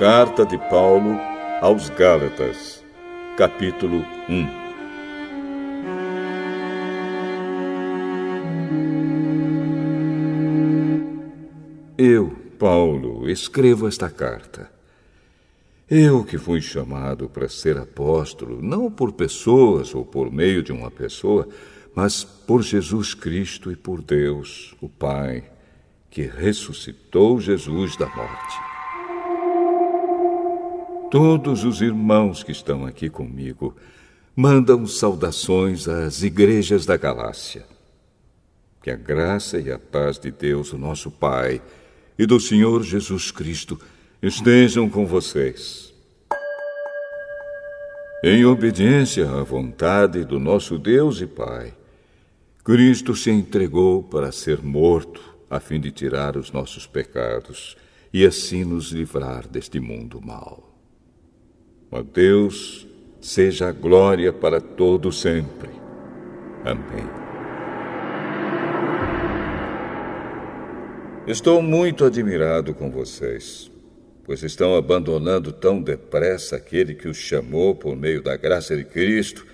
Carta de Paulo aos Gálatas, capítulo 1. Eu, Paulo, escrevo esta carta. Eu que fui chamado para ser apóstolo, não por pessoas ou por meio de uma pessoa, mas por Jesus Cristo e por Deus, o Pai, que ressuscitou Jesus da morte. Todos os irmãos que estão aqui comigo mandam saudações às igrejas da Galácia. Que a graça e a paz de Deus, o nosso Pai, e do Senhor Jesus Cristo estejam com vocês. Em obediência à vontade do nosso Deus e Pai, Cristo se entregou para ser morto, a fim de tirar os nossos pecados e assim nos livrar deste mundo mau. A Deus seja a glória para todo sempre. Amém. Estou muito admirado com vocês, pois estão abandonando tão depressa aquele que os chamou por meio da graça de Cristo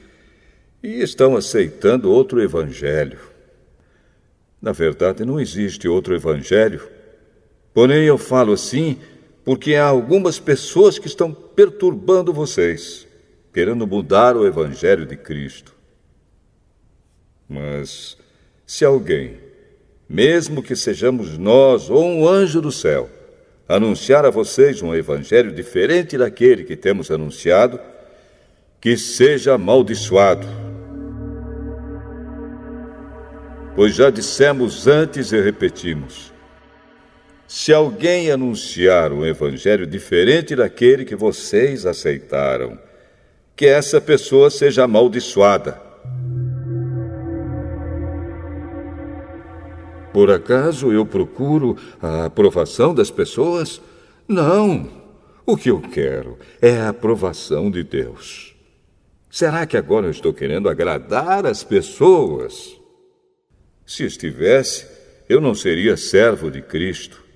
e estão aceitando outro evangelho. Na verdade, não existe outro evangelho, porém eu falo assim porque há algumas pessoas que estão perturbando vocês, querendo mudar o evangelho de Cristo. Mas se alguém, mesmo que sejamos nós ou um anjo do céu, anunciar a vocês um evangelho diferente daquele que temos anunciado, que seja amaldiçoado. Pois já dissemos antes e repetimos: se alguém anunciar um evangelho diferente daquele que vocês aceitaram, que essa pessoa seja amaldiçoada. Por acaso eu procuro a aprovação das pessoas? Não. O que eu quero é a aprovação de Deus. Será que agora eu estou querendo agradar as pessoas? Se estivesse, eu não seria servo de Cristo.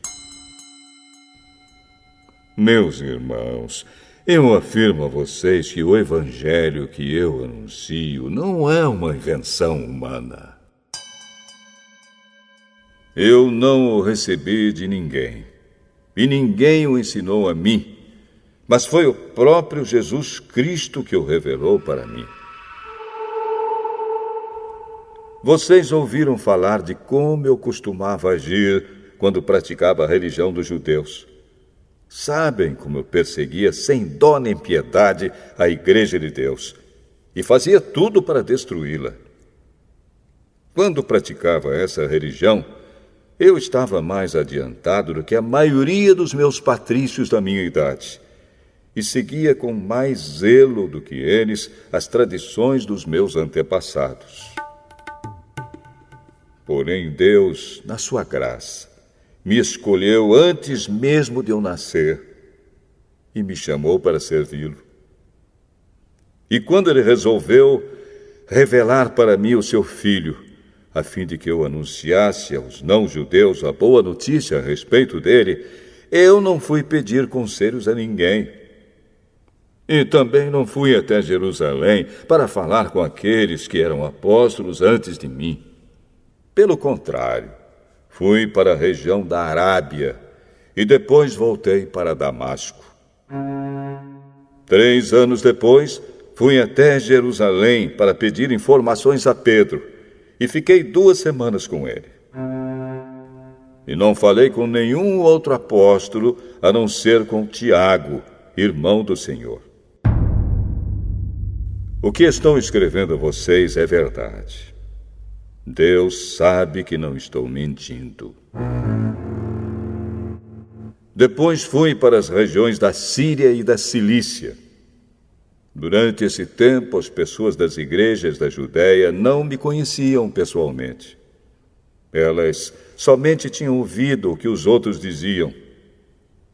Meus irmãos, eu afirmo a vocês que o evangelho que eu anuncio não é uma invenção humana. Eu não o recebi de ninguém, e ninguém o ensinou a mim, mas foi o próprio Jesus Cristo que o revelou para mim. Vocês ouviram falar de como eu costumava agir quando praticava a religião dos judeus. Sabem como eu perseguia sem dó nem piedade a Igreja de Deus e fazia tudo para destruí-la. Quando praticava essa religião, eu estava mais adiantado do que a maioria dos meus patrícios da minha idade e seguia com mais zelo do que eles as tradições dos meus antepassados. Porém, Deus, na sua graça, me escolheu antes mesmo de eu nascer e me chamou para servi-lo. E quando ele resolveu revelar para mim o seu Filho, a fim de que eu anunciasse aos não-judeus a boa notícia a respeito dele, eu não fui pedir conselhos a ninguém. E também não fui até Jerusalém para falar com aqueles que eram apóstolos antes de mim. Pelo contrário, fui para a região da Arábia e depois voltei para Damasco. 3 anos depois, fui até Jerusalém para pedir informações a Pedro e fiquei 2 semanas com ele. E não falei com nenhum outro apóstolo a não ser com Tiago, irmão do Senhor. O que estou escrevendo a vocês é verdade. Deus sabe que não estou mentindo. Depois fui para as regiões da Síria e da Cilícia. Durante esse tempo, as pessoas das igrejas da Judéia não me conheciam pessoalmente. Elas somente tinham ouvido o que os outros diziam.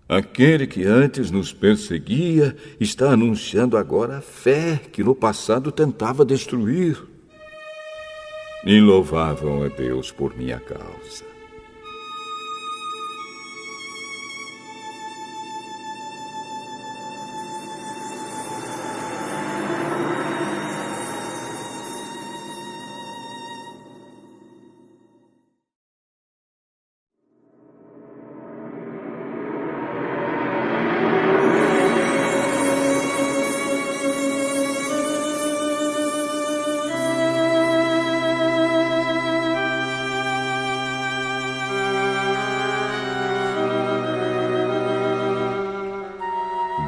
Aquele que antes nos perseguia está anunciando agora a fé que no passado tentava destruir. E louvavam a Deus por minha causa.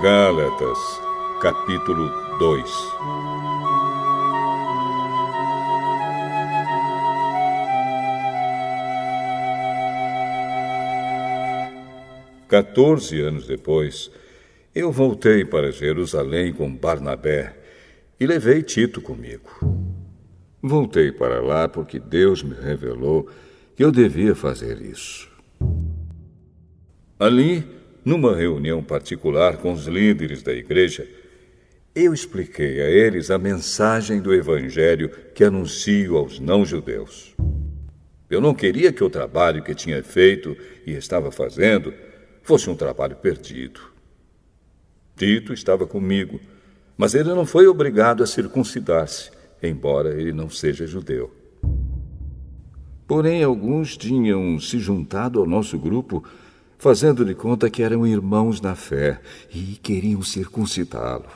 Gálatas, capítulo 2. Quatorze anos depois, eu voltei para Jerusalém com Barnabé e levei Tito comigo. Voltei para lá porque Deus me revelou que eu devia fazer isso. Ali, numa reunião particular com os líderes da igreja, eu expliquei a eles a mensagem do Evangelho que anuncio aos não-judeus. Eu não queria que o trabalho que tinha feito e estava fazendo fosse um trabalho perdido. Tito estava comigo, mas ele não foi obrigado a circuncidar-se, embora ele não seja judeu. Porém, alguns tinham se juntado ao nosso grupo, fazendo de conta que eram irmãos na fé e queriam circuncidá-lo.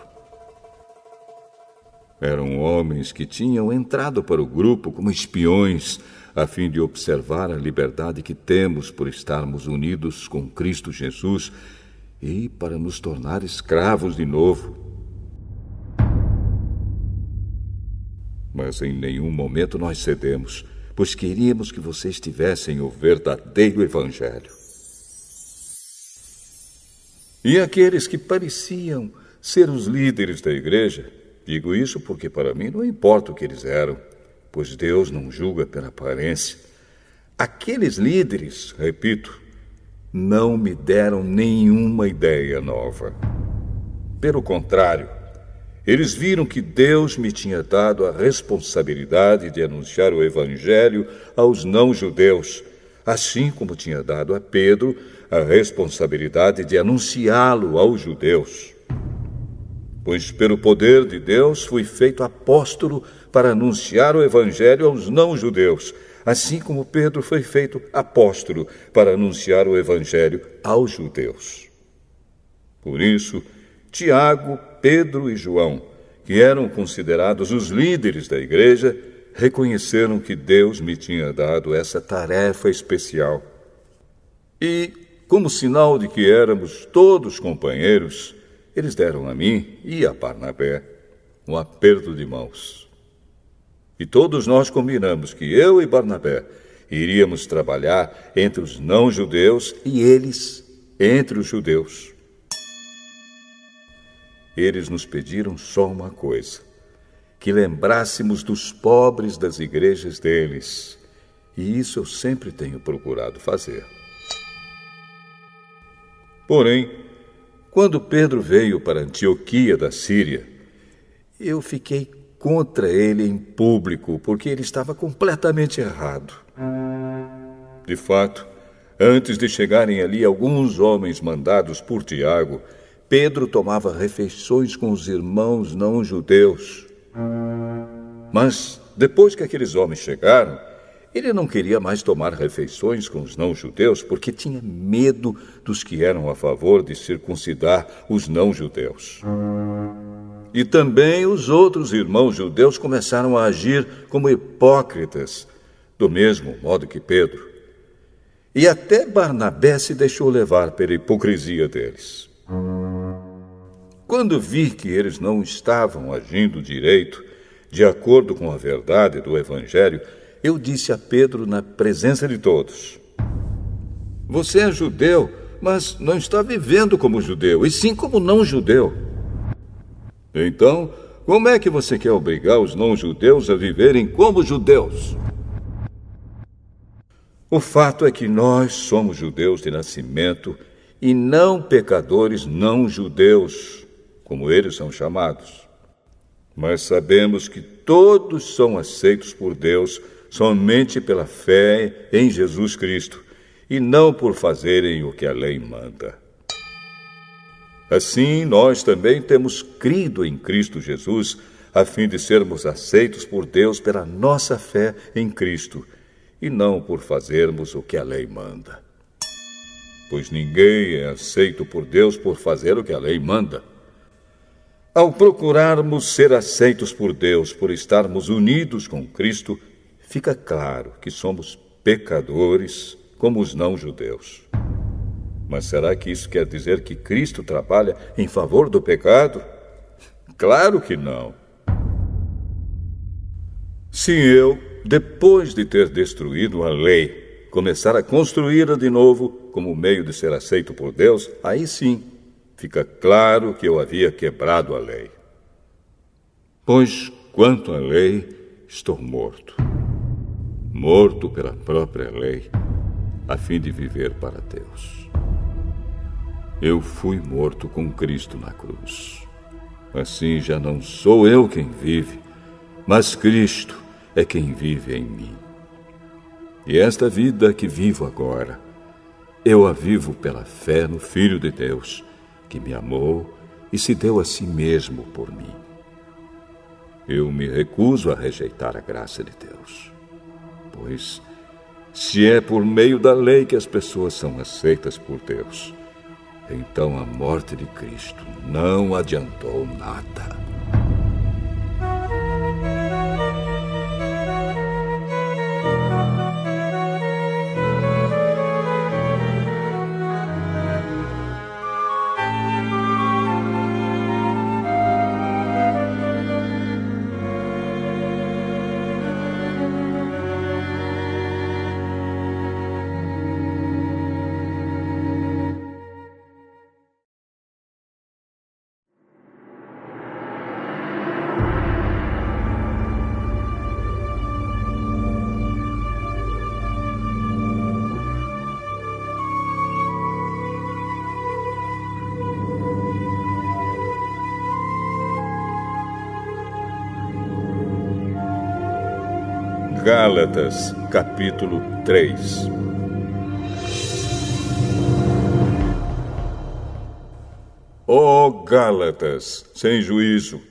Eram homens que tinham entrado para o grupo como espiões, a fim de observar a liberdade que temos por estarmos unidos com Cristo Jesus e para nos tornar escravos de novo. Mas em nenhum momento nós cedemos, pois queríamos que vocês tivessem o verdadeiro Evangelho. E aqueles que pareciam ser os líderes da igreja, digo isso porque para mim não importa o que eles eram, pois Deus não julga pela aparência. Aqueles líderes, repito, não me deram nenhuma ideia nova. Pelo contrário, eles viram que Deus me tinha dado a responsabilidade de anunciar o Evangelho aos não-judeus, assim como tinha dado a Pedro a responsabilidade de anunciá-lo aos judeus. Pois pelo poder de Deus fui feito apóstolo para anunciar o Evangelho aos não-judeus, assim como Pedro foi feito apóstolo para anunciar o Evangelho aos judeus. Por isso, Tiago, Pedro e João, que eram considerados os líderes da igreja, reconheceram que Deus me tinha dado essa tarefa especial. E, como sinal de que éramos todos companheiros, eles deram a mim e a Barnabé um aperto de mãos. E todos nós combinamos que eu e Barnabé iríamos trabalhar entre os não-judeus e eles entre os judeus. Eles nos pediram só uma coisa: que lembrássemos dos pobres das igrejas deles. E isso eu sempre tenho procurado fazer. Porém, quando Pedro veio para Antioquia da Síria, eu fiquei contra ele em público, porque ele estava completamente errado. De fato, antes de chegarem ali alguns homens mandados por Tiago, Pedro tomava refeições com os irmãos não-judeus. Mas, depois que aqueles homens chegaram, ele não queria mais tomar refeições com os não-judeus porque tinha medo dos que eram a favor de circuncidar os não-judeus. E também os outros irmãos judeus começaram a agir como hipócritas, do mesmo modo que Pedro. E até Barnabé se deixou levar pela hipocrisia deles. Quando vi que eles não estavam agindo direito, de acordo com a verdade do Evangelho, eu disse a Pedro na presença de todos: você é judeu, mas não está vivendo como judeu, e sim como não-judeu. Então, como é que você quer obrigar os não-judeus a viverem como judeus? O fato é que nós somos judeus de nascimento e não pecadores não-judeus, como eles são chamados. Mas sabemos que todos são aceitos por Deus somente pela fé em Jesus Cristo, e não por fazerem o que a lei manda. Assim, nós também temos crido em Cristo Jesus, a fim de sermos aceitos por Deus pela nossa fé em Cristo, e não por fazermos o que a lei manda. Pois ninguém é aceito por Deus por fazer o que a lei manda. Ao procurarmos ser aceitos por Deus por estarmos unidos com Cristo, fica claro que somos pecadores como os não-judeus. Mas será que isso quer dizer que Cristo trabalha em favor do pecado? Claro que não. Se eu, depois de ter destruído a lei, começar a construí-la de novo como meio de ser aceito por Deus, aí sim fica claro que eu havia quebrado a lei. Pois, quanto à lei, estou morto. Morto pela própria lei, a fim de viver para Deus. Eu fui morto com Cristo na cruz. Assim já não sou eu quem vive, mas Cristo é quem vive em mim. E esta vida que vivo agora, eu a vivo pela fé no Filho de Deus, que me amou e se deu a si mesmo por mim. Eu me recuso a rejeitar a graça de Deus, pois se é por meio da lei que as pessoas são aceitas por Deus, então a morte de Cristo não adiantou nada. Gálatas, capítulo 3. Ó Gálatas, sem juízo!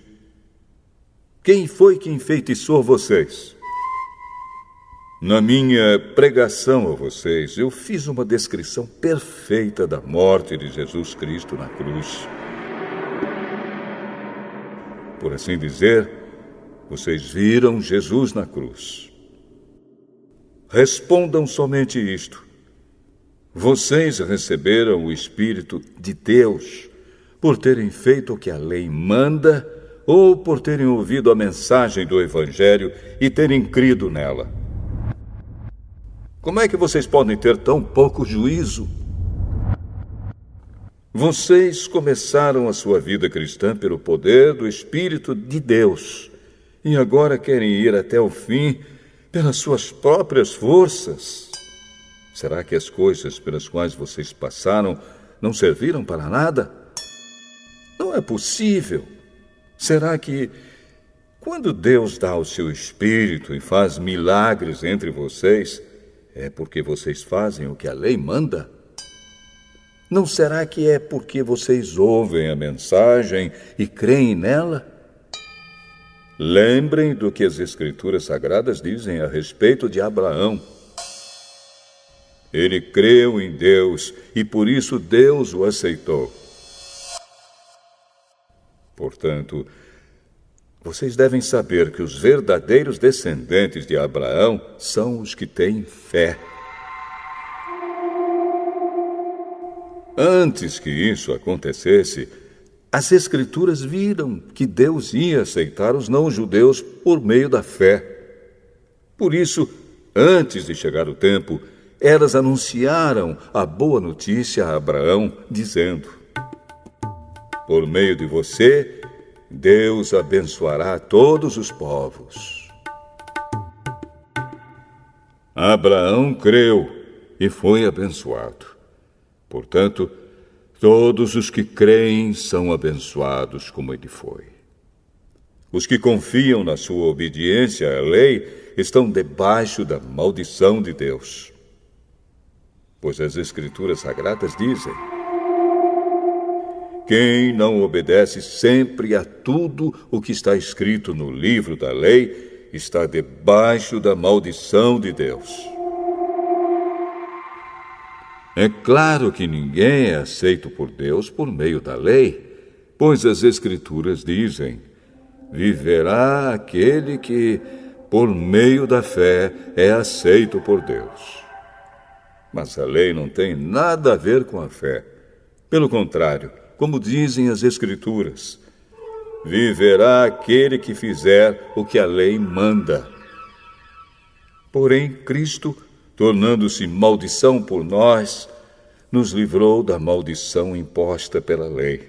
Quem foi que enfeitiçou vocês? Na minha pregação a vocês, eu fiz uma descrição perfeita da morte de Jesus Cristo na cruz. Por assim dizer, vocês viram Jesus na cruz. Respondam somente isto: vocês receberam o Espírito de Deus por terem feito o que a lei manda ou por terem ouvido a mensagem do Evangelho e terem crido nela? Como é que vocês podem ter tão pouco juízo? Vocês começaram a sua vida cristã pelo poder do Espírito de Deus e agora querem ir até o fim pelas suas próprias forças. Será que as coisas pelas quais vocês passaram não serviram para nada? Não é possível. Será que, quando Deus dá o seu Espírito e faz milagres entre vocês, é porque vocês fazem o que a lei manda? Não será que é porque vocês ouvem a mensagem e creem nela? Lembrem do que as Escrituras Sagradas dizem a respeito de Abraão. Ele creu em Deus e por isso Deus o aceitou. Portanto, vocês devem saber que os verdadeiros descendentes de Abraão são os que têm fé. Antes que isso acontecesse, as Escrituras viram que Deus ia aceitar os não-judeus por meio da fé. Por isso, antes de chegar o tempo, elas anunciaram a boa notícia a Abraão, dizendo: por meio de você, Deus abençoará todos os povos. Abraão creu e foi abençoado. Portanto, todos os que creem são abençoados como ele foi. Os que confiam na sua obediência à lei estão debaixo da maldição de Deus. Pois as Escrituras Sagradas dizem: quem não obedece sempre a tudo o que está escrito no livro da lei está debaixo da maldição de Deus. É claro que ninguém é aceito por Deus por meio da lei, pois as Escrituras dizem: viverá aquele que, por meio da fé, é aceito por Deus. Mas a lei não tem nada a ver com a fé. Pelo contrário, como dizem as Escrituras, viverá aquele que fizer o que a lei manda. Porém, Cristo, tornando-se maldição por nós, nos livrou da maldição imposta pela lei.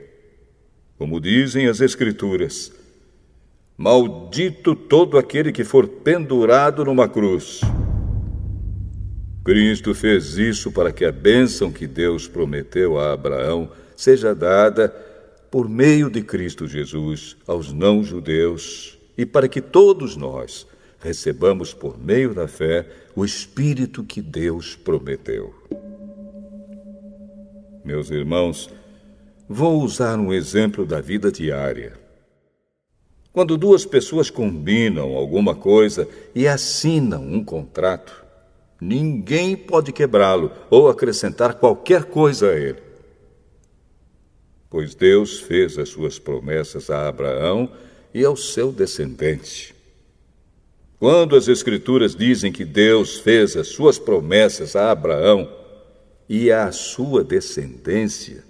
Como dizem as Escrituras, maldito todo aquele que for pendurado numa cruz. Cristo fez isso para que a bênção que Deus prometeu a Abraão seja dada por meio de Cristo Jesus aos não-judeus e para que todos nós recebamos por meio da fé o Espírito que Deus prometeu. Meus irmãos, vou usar um exemplo da vida diária. Quando duas pessoas combinam alguma coisa e assinam um contrato, ninguém pode quebrá-lo ou acrescentar qualquer coisa a ele. Pois Deus fez as suas promessas a Abraão e ao seu descendente. Quando as Escrituras dizem que Deus fez as suas promessas a Abraão e à sua descendência,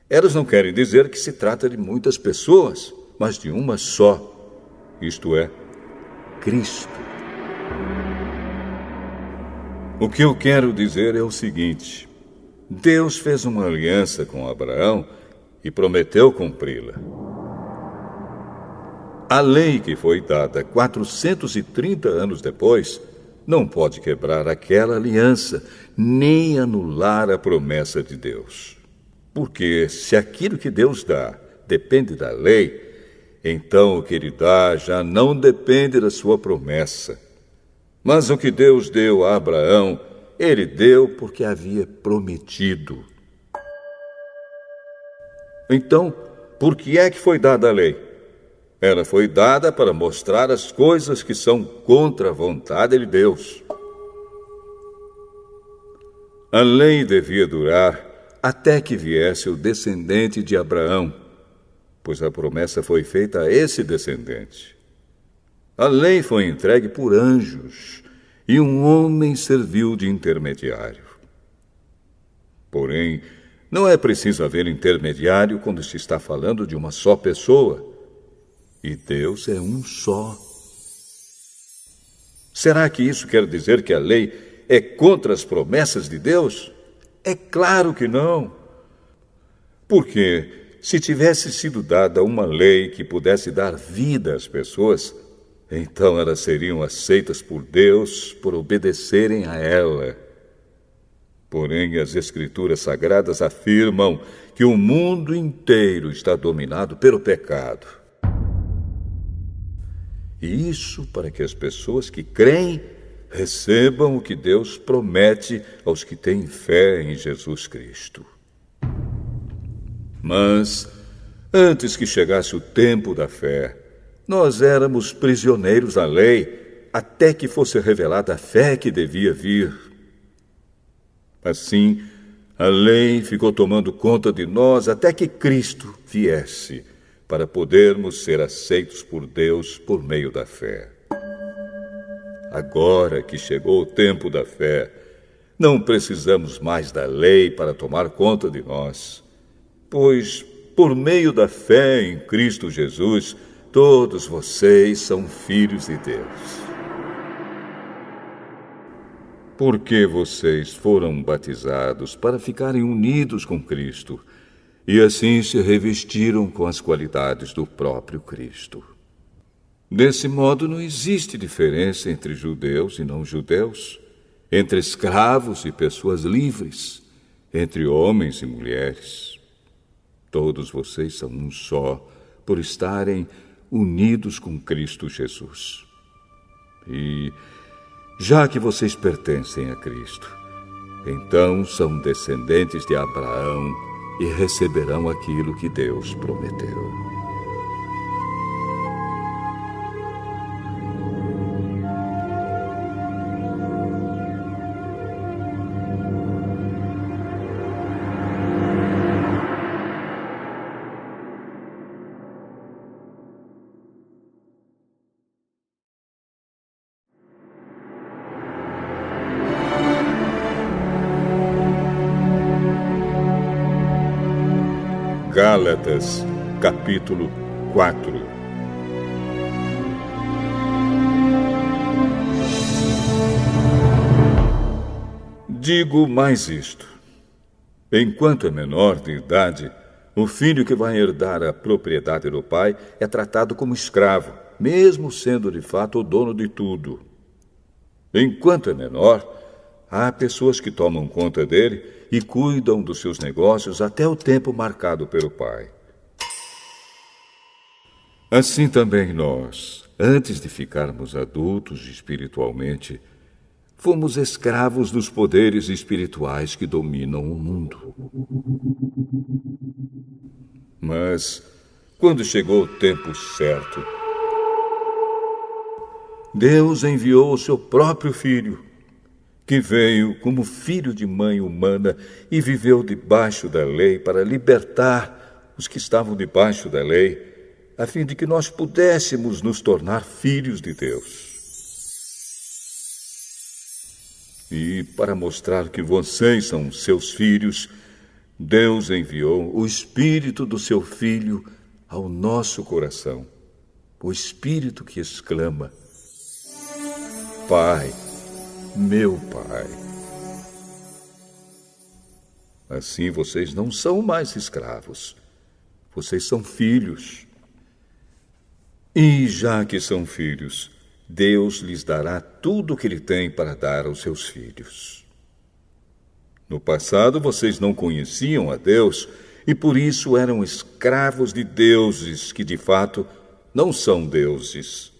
elas não querem dizer que se trata de muitas pessoas, mas de uma só, isto é, Cristo. O que eu quero dizer é o seguinte: Deus fez uma aliança com Abraão e prometeu cumpri-la. A lei que foi dada 430 anos depois não pode quebrar aquela aliança, nem anular a promessa de Deus. Porque se aquilo que Deus dá depende da lei, então o que Ele dá já não depende da sua promessa. Mas o que Deus deu a Abraão, Ele deu porque havia prometido. Então, por que é que foi dada a lei? Ela foi dada para mostrar as coisas que são contra a vontade de Deus. A lei devia durar até que viesse o descendente de Abraão, pois a promessa foi feita a esse descendente. A lei foi entregue por anjos e um homem serviu de intermediário. Porém, não é preciso haver intermediário quando se está falando de uma só pessoa. E Deus é um só. Será que isso quer dizer que a lei é contra as promessas de Deus? É claro que não. Porque se tivesse sido dada uma lei que pudesse dar vida às pessoas, então elas seriam aceitas por Deus por obedecerem a ela. Porém, as Escrituras Sagradas afirmam que o mundo inteiro está dominado pelo pecado. E isso para que as pessoas que creem recebam o que Deus promete aos que têm fé em Jesus Cristo. Mas, antes que chegasse o tempo da fé, nós éramos prisioneiros da lei, até que fosse revelada a fé que devia vir. Assim, a lei ficou tomando conta de nós até que Cristo viesse, para podermos ser aceitos por Deus por meio da fé. Agora que chegou o tempo da fé, não precisamos mais da lei para tomar conta de nós, pois, por meio da fé em Cristo Jesus, todos vocês são filhos de Deus. Porque vocês foram batizados para ficarem unidos com Cristo, e assim se revestiram com as qualidades do próprio Cristo. Desse modo, não existe diferença entre judeus e não-judeus, entre escravos e pessoas livres, entre homens e mulheres. Todos vocês são um só, por estarem unidos com Cristo Jesus. E, já que vocês pertencem a Cristo, então são descendentes de Abraão e receberão aquilo que Deus prometeu. Gálatas, capítulo 4. Digo mais isto: enquanto é menor de idade, o filho que vai herdar a propriedade do pai é tratado como escravo, mesmo sendo de fato o dono de tudo. Enquanto é menor, há pessoas que tomam conta dele e cuidam dos seus negócios até o tempo marcado pelo pai. Assim também nós, antes de ficarmos adultos espiritualmente, fomos escravos dos poderes espirituais que dominam o mundo. Mas, quando chegou o tempo certo, Deus enviou o seu próprio Filho, que veio como filho de mãe humana e viveu debaixo da lei para libertar os que estavam debaixo da lei, a fim de que nós pudéssemos nos tornar filhos de Deus. E para mostrar que vocês são seus filhos, Deus enviou o Espírito do seu Filho ao nosso coração, o Espírito que exclama: Pai, meu Pai. Assim vocês não são mais escravos, vocês são filhos. E já que são filhos, Deus lhes dará tudo o que Ele tem para dar aos seus filhos. No passado vocês não conheciam a Deus e por isso eram escravos de deuses que de fato não são deuses.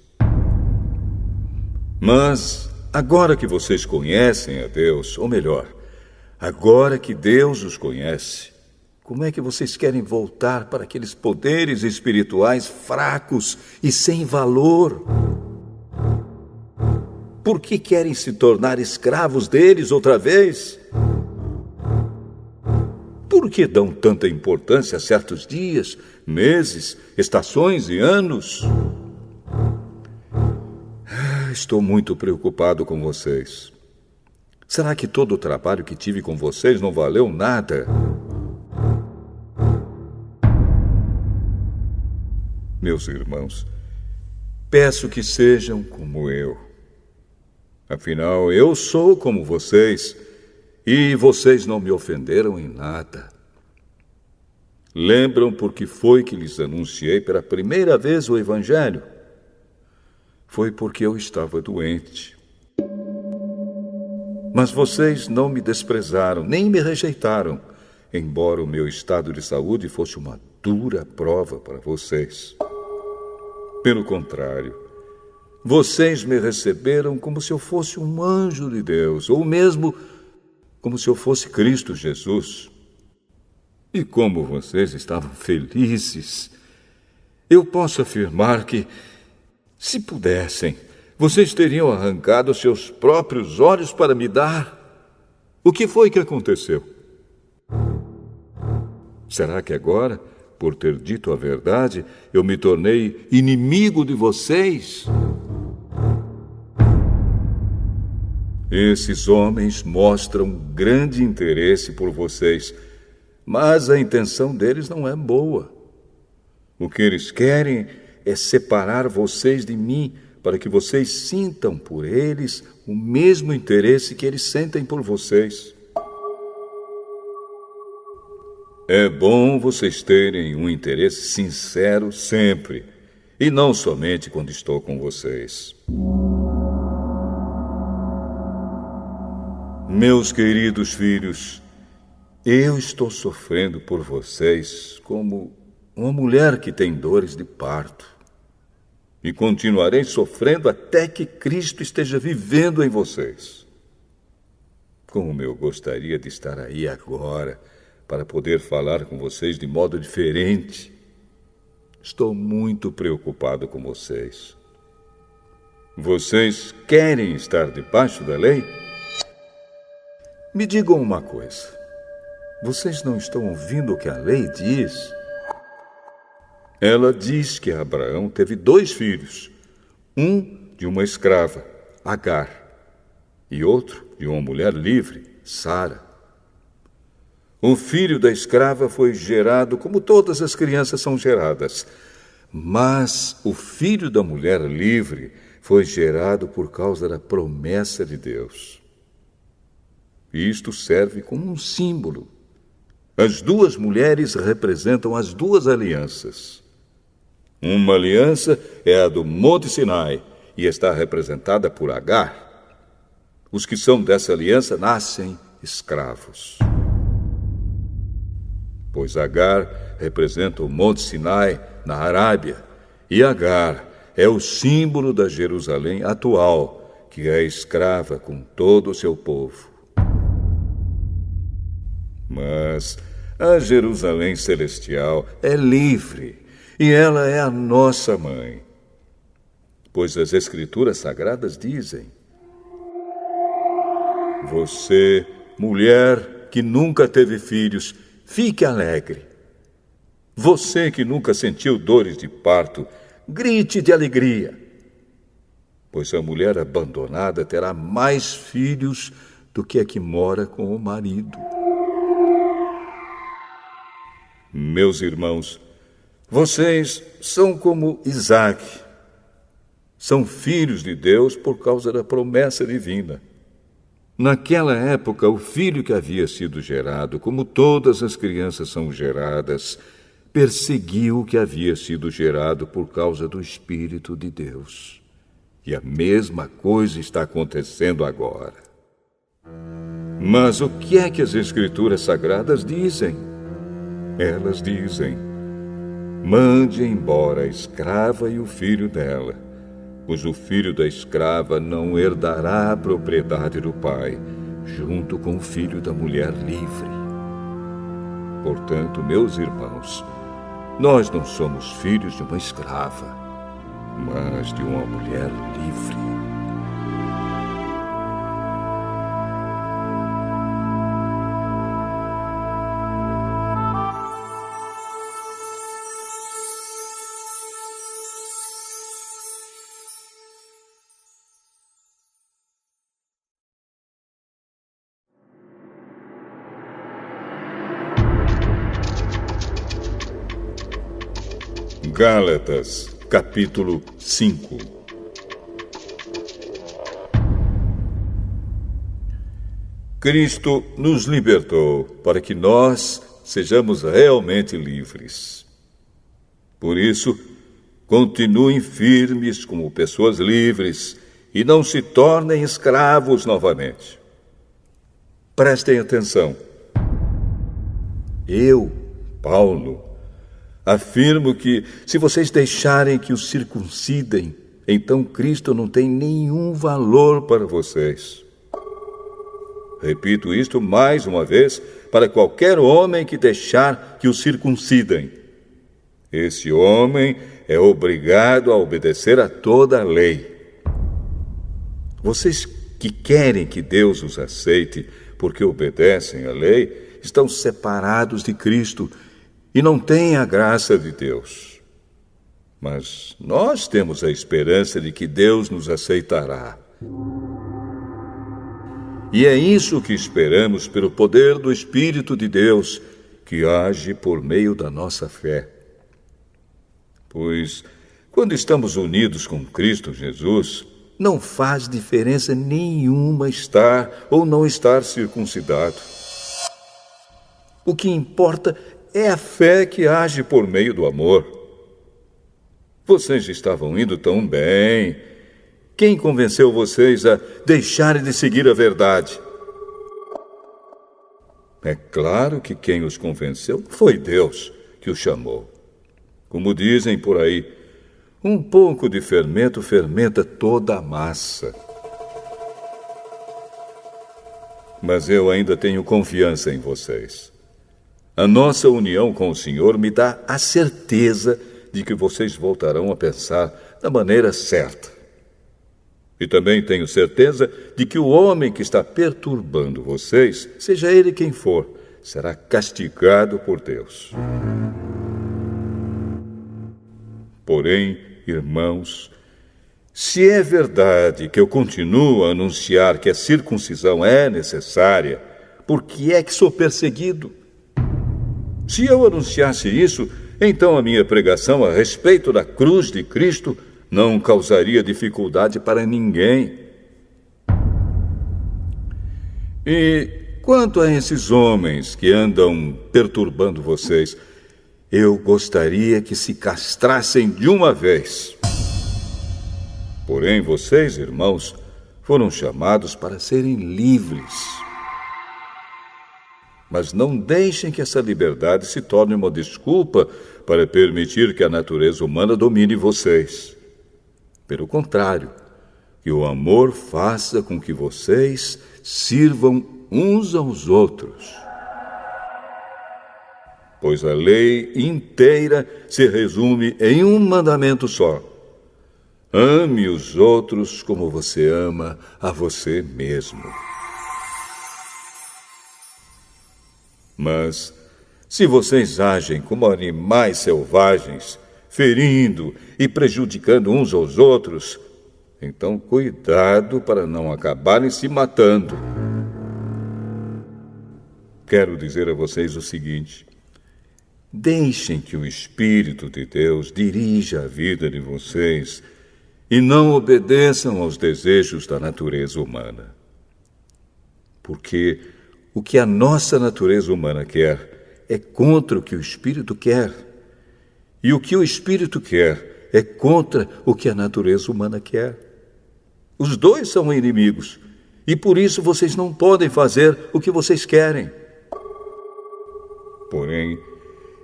Mas agora que vocês conhecem a Deus, ou melhor, agora que Deus os conhece, como é que vocês querem voltar para aqueles poderes espirituais fracos e sem valor? Por que querem se tornar escravos deles outra vez? Por que dão tanta importância a certos dias, meses, estações e anos? Estou muito preocupado com vocês. Será que todo o trabalho que tive com vocês não valeu nada? Meus irmãos, peço que sejam como eu. Afinal, eu sou como vocês e vocês não me ofenderam em nada. Lembram por que foi que lhes anunciei pela primeira vez o Evangelho? Foi porque eu estava doente. Mas vocês não me desprezaram, nem me rejeitaram, embora o meu estado de saúde fosse uma dura prova para vocês. Pelo contrário, vocês me receberam como se eu fosse um anjo de Deus, ou mesmo como se eu fosse Cristo Jesus. E como vocês estavam felizes, eu posso afirmar que, se pudessem, vocês teriam arrancado seus próprios olhos para me dar. O que foi que aconteceu? Será que agora, por ter dito a verdade, eu me tornei inimigo de vocês? Esses homens mostram grande interesse por vocês, mas a intenção deles não é boa. O que eles querem é separar vocês de mim, para que vocês sintam por eles o mesmo interesse que eles sentem por vocês. É bom vocês terem um interesse sincero sempre, e não somente quando estou com vocês. Meus queridos filhos, eu estou sofrendo por vocês como uma mulher que tem dores de parto. E continuarei sofrendo até que Cristo esteja vivendo em vocês. Como eu gostaria de estar aí agora, para poder falar com vocês de modo diferente. Estou muito preocupado com vocês. Vocês querem estar debaixo da lei? Me digam uma coisa. Vocês não estão ouvindo o que a lei diz? Ela diz que Abraão teve 2 filhos. Um de uma escrava, Agar, e outro de uma mulher livre, Sara. O filho da escrava foi gerado como todas as crianças são geradas. Mas o filho da mulher livre foi gerado por causa da promessa de Deus. Isto serve como um símbolo. As duas mulheres representam as duas alianças. Uma aliança é a do Monte Sinai e está representada por Agar. Os que são dessa aliança nascem escravos. Pois Agar representa o Monte Sinai na Arábia, e Agar é o símbolo da Jerusalém atual, que é escrava com todo o seu povo. Mas a Jerusalém celestial é livre, e ela é a nossa mãe. Pois as Escrituras Sagradas dizem: você, mulher que nunca teve filhos, fique alegre. Você que nunca sentiu dores de parto, grite de alegria. Pois a mulher abandonada terá mais filhos do que a que mora com o marido. Meus irmãos, vocês são como Isaque. São filhos de Deus por causa da promessa divina. Naquela época, o filho que havia sido gerado, como todas as crianças são geradas, perseguiu o que havia sido gerado por causa do Espírito de Deus. E a mesma coisa está acontecendo agora. Mas o que é que as Escrituras Sagradas dizem? Elas dizem: mande embora a escrava e o filho dela, pois o filho da escrava não herdará a propriedade do pai, junto com o filho da mulher livre. Portanto, meus irmãos, nós não somos filhos de uma escrava, mas de uma mulher livre. Gálatas, capítulo 5. Cristo nos libertou para que nós sejamos realmente livres. Por isso, continuem firmes como pessoas livres e não se tornem escravos novamente. Prestem atenção. Eu, Paulo, afirmo que, se vocês deixarem que os circuncidem, então Cristo não tem nenhum valor para vocês. Repito isto mais uma vez para qualquer homem que deixar que o circuncidem. Esse homem é obrigado a obedecer a toda a lei. Vocês que querem que Deus os aceite porque obedecem à lei, estão separados de Cristo e não têm a graça de Deus. Mas nós temos a esperança de que Deus nos aceitará. E é isso que esperamos pelo poder do Espírito de Deus, que age por meio da nossa fé. Pois, quando estamos unidos com Cristo Jesus, não faz diferença nenhuma estar ou não estar circuncidado. O que importa é a fé que age por meio do amor. Vocês estavam indo tão bem. Quem convenceu vocês a deixarem de seguir a verdade? É claro que quem os convenceu foi Deus que os chamou. Como dizem por aí, um pouco de fermento fermenta toda a massa. Mas eu ainda tenho confiança em vocês. A nossa união com o Senhor me dá a certeza de que vocês voltarão a pensar da maneira certa. E também tenho certeza de que o homem que está perturbando vocês, seja ele quem for, será castigado por Deus. Porém, irmãos, se é verdade que eu continuo a anunciar que a circuncisão é necessária, por que é que sou perseguido? Se eu anunciasse isso, então a minha pregação a respeito da cruz de Cristo não causaria dificuldade para ninguém. E quanto a esses homens que andam perturbando vocês, eu gostaria que se castrassem de uma vez. Porém, vocês, irmãos, foram chamados para serem livres. Mas não deixem que essa liberdade se torne uma desculpa para permitir que a natureza humana domine vocês. Pelo contrário, que o amor faça com que vocês sirvam uns aos outros. Pois a lei inteira se resume em um mandamento só: ame os outros como você ama a você mesmo. Mas, se vocês agem como animais selvagens, ferindo e prejudicando uns aos outros, então cuidado para não acabarem se matando. Quero dizer a vocês o seguinte: deixem que o Espírito de Deus dirija a vida de vocês e não obedeçam aos desejos da natureza humana. Porque o que a nossa natureza humana quer é contra o que o Espírito quer. E o que o Espírito quer é contra o que a natureza humana quer. Os dois são inimigos, e por isso vocês não podem fazer o que vocês querem. Porém,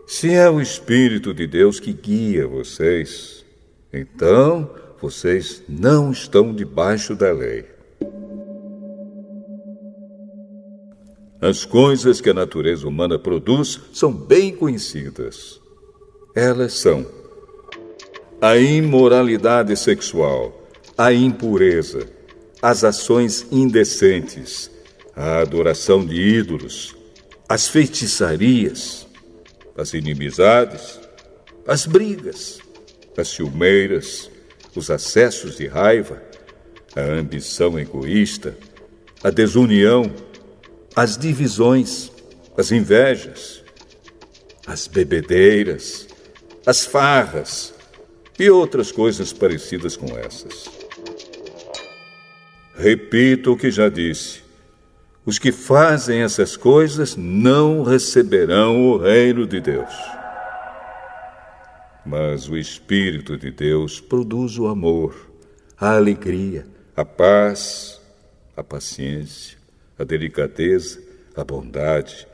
se é o Espírito de Deus que guia vocês, então vocês não estão debaixo da lei. As coisas que a natureza humana produz são bem conhecidas. Elas são a imoralidade sexual, a impureza, as ações indecentes, a adoração de ídolos, as feitiçarias, as inimizades, as brigas, as ciumeiras, os acessos de raiva, a ambição egoísta, a desunião, as divisões, as invejas, as bebedeiras, as farras e outras coisas parecidas com essas. Repito o que já disse: os que fazem essas coisas não receberão o reino de Deus. Mas o Espírito de Deus produz o amor, a alegria, a paz, a paciência, a delicadeza, a bondade,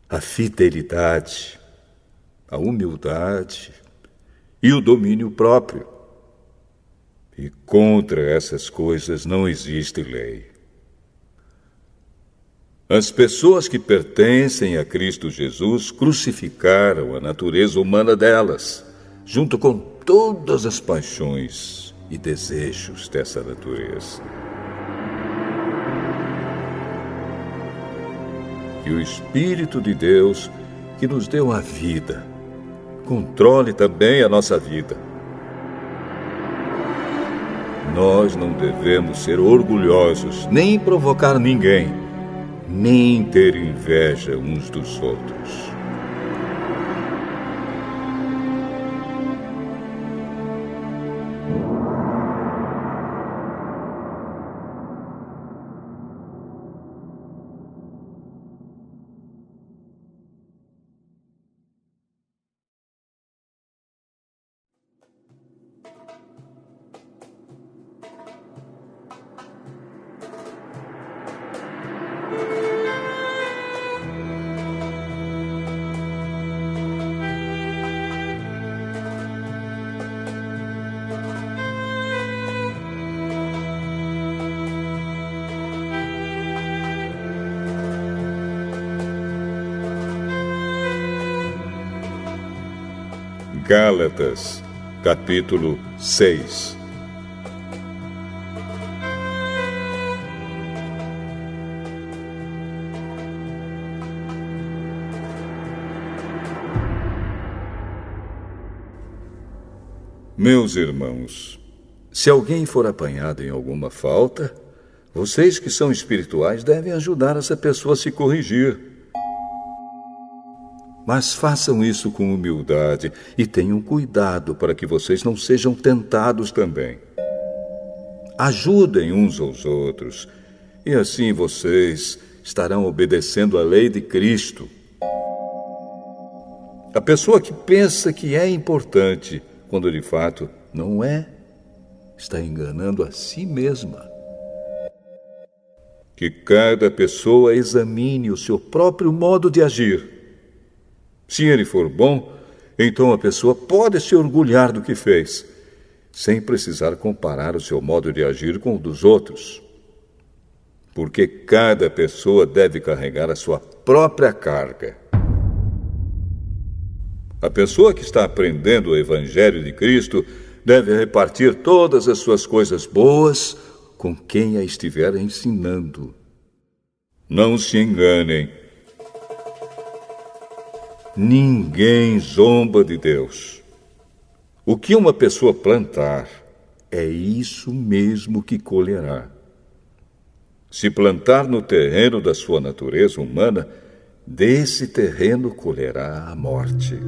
a fidelidade, a humildade e o domínio próprio. E contra essas coisas não existe lei. As pessoas que pertencem a Cristo Jesus crucificaram a natureza humana delas, junto com todas as paixões e desejos dessa natureza. Que o Espírito de Deus, que nos deu a vida, controle também a nossa vida. Nós não devemos ser orgulhosos, nem provocar ninguém, nem ter inveja uns dos outros. Gálatas, capítulo 6. Meus irmãos, se alguém for apanhado em alguma falta, vocês que são espirituais devem ajudar essa pessoa a se corrigir. Mas façam isso com humildade e tenham cuidado para que vocês não sejam tentados também. Ajudem uns aos outros, e assim vocês estarão obedecendo à lei de Cristo. A pessoa que pensa que é importante, quando de fato não é, está enganando a si mesma. Que cada pessoa examine o seu próprio modo de agir. Se ele for bom, então a pessoa pode se orgulhar do que fez, sem precisar comparar o seu modo de agir com o dos outros. Porque cada pessoa deve carregar a sua própria carga. A pessoa que está aprendendo o Evangelho de Cristo deve repartir todas as suas coisas boas com quem a estiver ensinando. Não se enganem. Ninguém zomba de Deus. O que uma pessoa plantar, é isso mesmo que colherá. Se plantar no terreno da sua natureza humana, desse terreno colherá a morte.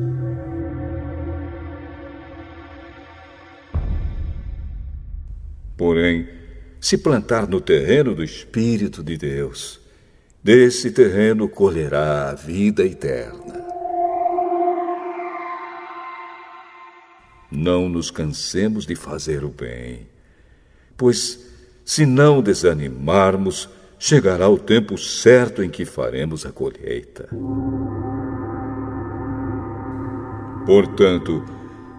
Porém, se plantar no terreno do Espírito de Deus, desse terreno colherá a vida eterna. Não nos cansemos de fazer o bem, pois, se não desanimarmos, chegará o tempo certo em que faremos a colheita. Portanto,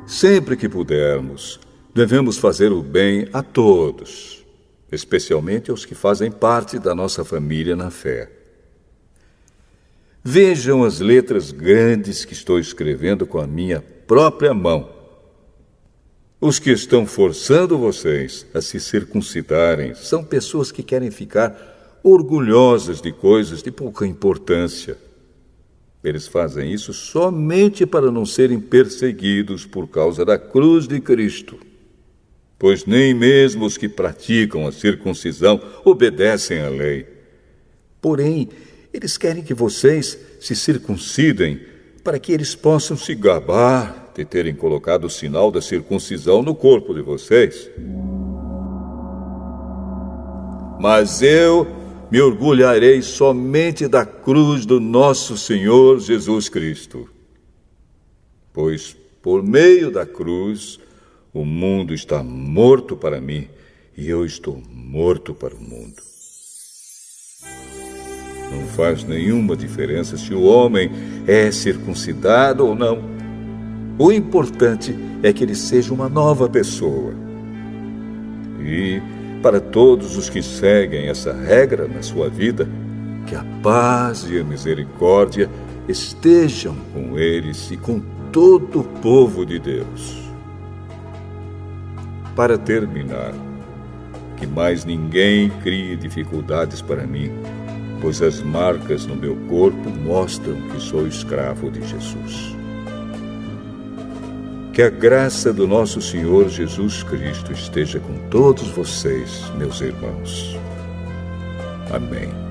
sempre que pudermos, devemos fazer o bem a todos, especialmente aos que fazem parte da nossa família na fé. Vejam as letras grandes que estou escrevendo com a minha própria mão. Os que estão forçando vocês a se circuncidarem são pessoas que querem ficar orgulhosas de coisas de pouca importância. Eles fazem isso somente para não serem perseguidos por causa da cruz de Cristo. Pois nem mesmo os que praticam a circuncisão obedecem à lei. Porém, eles querem que vocês se circuncidem para que eles possam se gabar de terem colocado o sinal da circuncisão no corpo de vocês. Mas eu me orgulharei somente da cruz do nosso Senhor Jesus Cristo. Pois, por meio da cruz, o mundo está morto para mim e eu estou morto para o mundo. Não faz nenhuma diferença se o homem é circuncidado ou não. O importante é que ele seja uma nova pessoa. E, para todos os que seguem essa regra na sua vida, que a paz e a misericórdia estejam com eles e com todo o povo de Deus. Para terminar, que mais ninguém crie dificuldades para mim, pois as marcas no meu corpo mostram que sou escravo de Jesus. Que a graça do nosso Senhor Jesus Cristo esteja com todos vocês, meus irmãos. Amém.